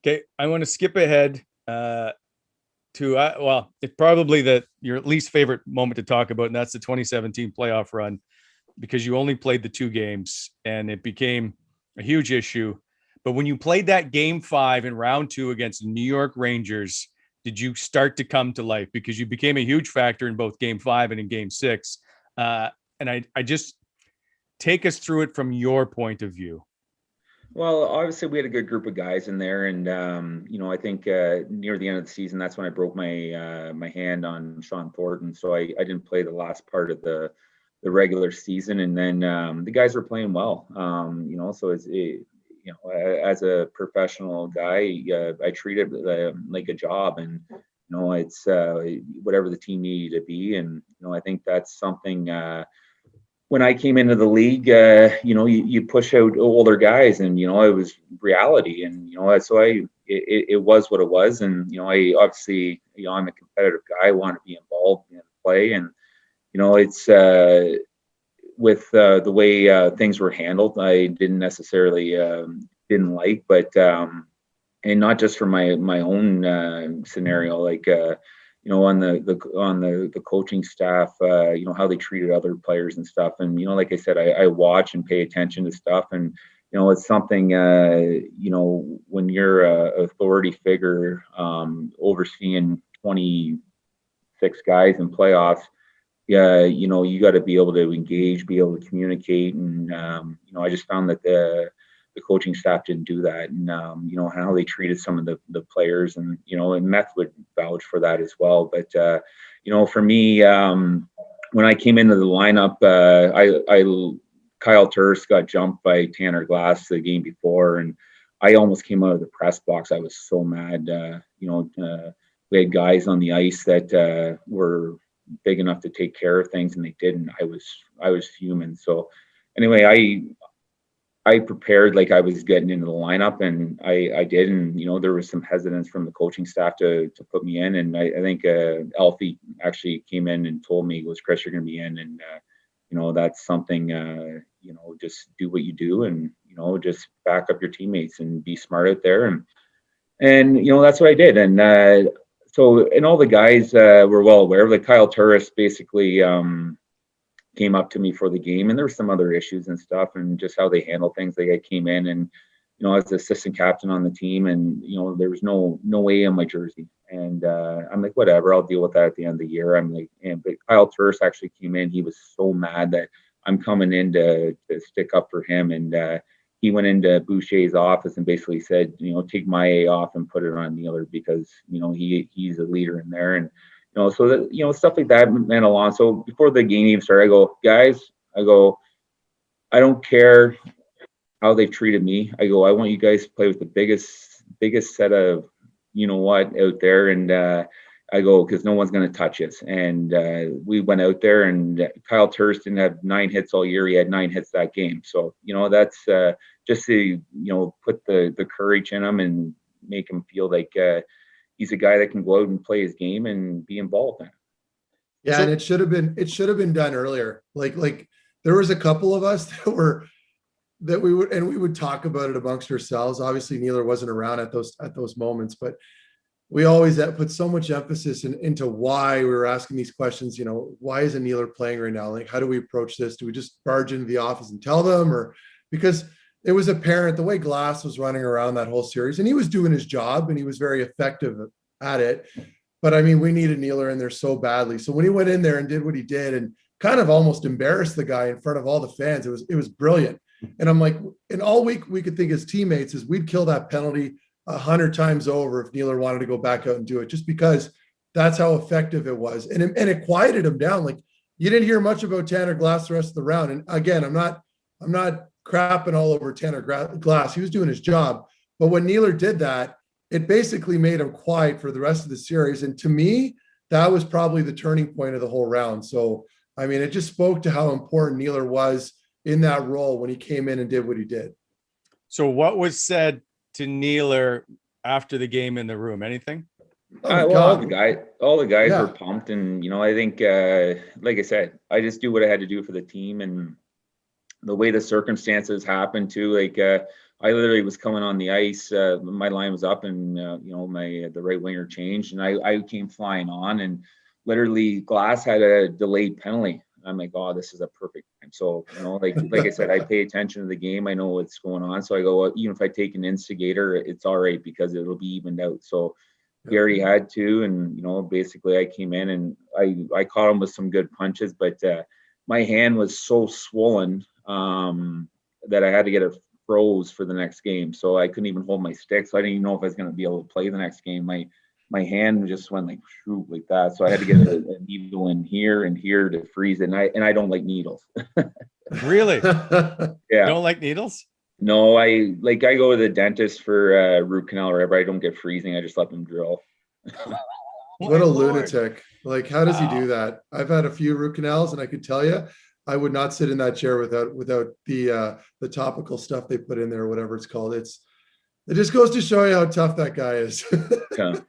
Okay, I want to skip ahead to it's probably your least favorite moment to talk about, and that's the 2017 playoff run because you only played the two games and it became a huge issue. But when you played that game 5 in round 2 against the New York Rangers, did you start to come to life because you became a huge factor in both game 5 and in game 6? And I just take us through it from your point of view. Well, obviously we had a good group of guys in there, and I think near the end of the season, that's when I broke my hand on Sean Thornton, so I didn't play the last part of the regular season, and then the guys were playing well, so as a professional guy, I treat it like a job, and it's whatever the team needed to be, and I think that's something. When I came into the league, you push out older guys, and it was reality, and it was what it was, and I obviously, I'm a competitive guy, I want to be involved in play, and it's with the way things were handled, I didn't necessarily didn't like, but and not just for my own scenario, like. On the coaching staff, how they treated other players and stuff. And, like I said, I watch and pay attention to stuff. And, it's something, when you're a authority figure overseeing 26 guys in playoffs, yeah, you got to be able to engage, be able to communicate. And, I just found that the coaching staff didn't do that, and how they treated some of the players, and and Meth would vouch for that as well. But for me, when I came into the lineup, Kyle Turris got jumped by Tanner Glass the game before, and I almost came out of the press box. I was so mad. We had guys on the ice that were big enough to take care of things, and they didn't. I was fuming. So anyway, I prepared like I was getting into the lineup, and I did, and there was some hesitance from the coaching staff to put me in, and I think Alfie actually came in and told me, "Was Chris, you're going to be in, and that's something, just do what you do, and just back up your teammates and be smart out there," and that's what I did, and and all the guys were well aware of. Like Kyle Turris basically came up to me for the game, and there were some other issues and stuff, and just how they handle things. Like I came in, and I was the assistant captain on the team, and there was no way on my jersey, and I'm like, whatever, I'll deal with that at the end of the year. I'm like, but Kyle Turris actually came in. He was so mad that I'm coming in to stick up for him, and he went into Boucher's office and basically said, take my A off and put it on Neeler, because he's a leader in there, and so that, stuff like that meant a lot. So before the game even started, I go, guys, I don't care how they've treated me. I go, I want you guys to play with the biggest set of, what out there. And I go, because no one's going to touch us. And we went out there, and Kyle Turris didn't have 9 hits all year. He had 9 hits that game. So, that's just to, put the courage in him and make him feel like, he's a guy that can go out and play his game and be involved in it. Yeah, and it should have been done earlier. Like there was a couple of us that we would talk about it amongst ourselves. Obviously, Neeler wasn't around at those moments, but we always put so much emphasis into why we were asking these questions. Why isn't Neeler playing right now? Like, how do we approach this? Do we just barge into the office and tell them, or because it was apparent the way Glass was running around that whole series, and he was doing his job and he was very effective at it. But I mean, we needed Neeler in there so badly. So when he went in there and did what he did and kind of almost embarrassed the guy in front of all the fans, it was brilliant. And I'm like, and all week we could think as teammates is we'd kill that penalty 100 times over if Neeler wanted to go back out and do it, just because that's how effective it was. And it quieted him down. Like, you didn't hear much about Tanner Glass the rest of the round. And again, I'm not crapping all over Tanner Glass. He was doing his job. But when Neeler did that, it basically made him quiet for the rest of the series. And to me, that was probably the turning point of the whole round. So, I mean, it just spoke to how important Neeler was in that role when he came in and did what he did. So what was said to Neeler after the game in the room? Anything? All the guys were pumped. And, I think, like I said, I just do what I had to do for the team, and the way the circumstances happened too. Like, I literally was coming on the ice. My line was up, and the right winger changed, and I came flying on, and literally Glass had a delayed penalty. I'm like, oh, this is a perfect time. So like I said, I pay attention to the game. I know what's going on. So I go, well, even if I take an instigator, it's all right because it'll be evened out. So Gary had to, and basically I came in and I caught him with some good punches, but my hand was so swollen that I had to get it froze for the next game. So I couldn't even hold my stick. So I didn't even know if I was going to be able to play the next game. My hand just went like shoot like that. So I had to get a needle in here and here to freeze it. And I don't like needles. Really? Yeah. You don't like needles? No, I go to the dentist for root canal or whatever. I don't get freezing. I just let them drill. What a lunatic. Like, how does he do that? I've had a few root canals, and I could tell you, I would not sit in that chair without the topical stuff they put in there, whatever it's called. It just goes to show you how tough that guy is. Yeah.